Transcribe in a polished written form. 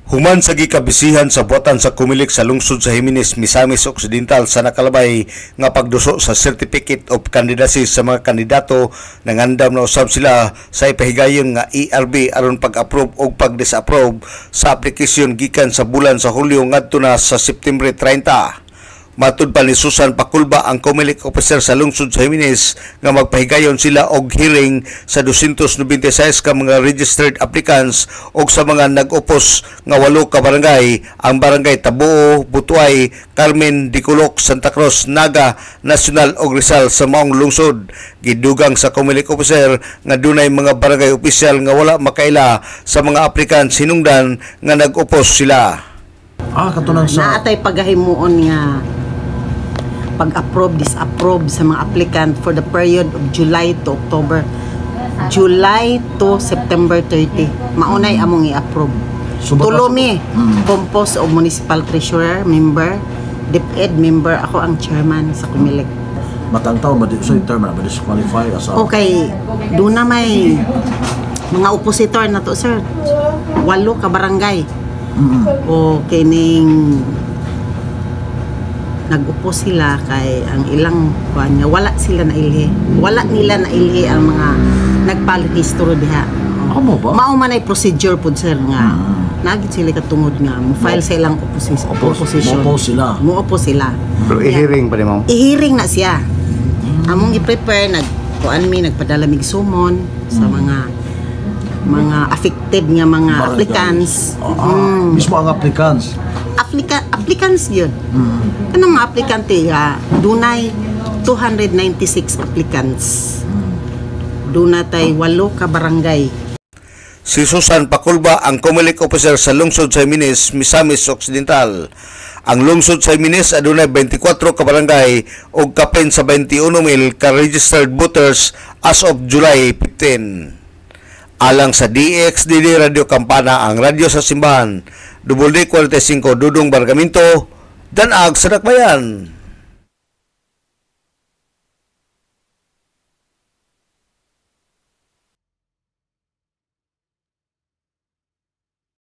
Human sa gikabisihan sa buwatan sa kumilik sa lungsod sa Jimenez, Misamis Occidental sa nakalabay nga pagduso sa Certificate of Candidacy sa mga kandidato nangandam na usab sila sa ipahigayon nga ERB aron pag-approve o pag-disapprove sa aplikasyon gikan sa bulan sa Hulyo ngadto na sa September 30. Matud pa ni Susan Paculba ang Comelec officer sa lungsod sa Jimenez nga magpahigayon sila og hearing sa 296 ka mga registered applicants o sa mga nag-upos nga 8 ka barangay, ang barangay Tabuo, Butuay, Carmen, Diculok, Santa Cruz, Naga, Nacional ug Rizal sa maong lungsod. Gidugang sa Comelec officer nga dunay mga barangay opisyal nga wala makaila sa mga applicants hinungdan nga nag-upos sila. Katunang sa naatay pagahimuon nga pag-approve, disapprove sa mga applicant for the period of July to October. July to September 30. Maunay among i-approve. Tulumi, compose of municipal treasurer, member, DepEd member, ako ang chairman sa Comelec. matang taon ba dito sa term na disqualify as Okay, doon na may mga oppositor na to, sir. 8 ka barangay. O kining nag-upo sila kay ang ilang kuanya wala sila na ilhi. Wala nila na ilhi ang mga nagpalihistro diha. Amo ba? Mao man ay procedure pud sir nga nagit sila katungod nga mo file sa ilang opposition. Mo sila. Pero i-hearing pa mo. I-hearing na siya. Among i-prepare kuan mi nagpadala mig sumon sa mga affected nga mga applicants. Mismo ang applicants. Applicants yun. Kanang mga applicante dunay 296 applicants. Dunay 8 ka barangay. Si Susan Paculba ang Comelec officer sa lungsod sa Jimenez, Misamis Occidental. Ang lungsod sa Jimenez adunay 24 ka barangay ug kapin sa 21,000 ka registered voters as of July 15. Alang sa DXDD Radio Campana, ang radyo sa simbahan, WD45 Dudong Bargamento, Danag sa Dakbayan.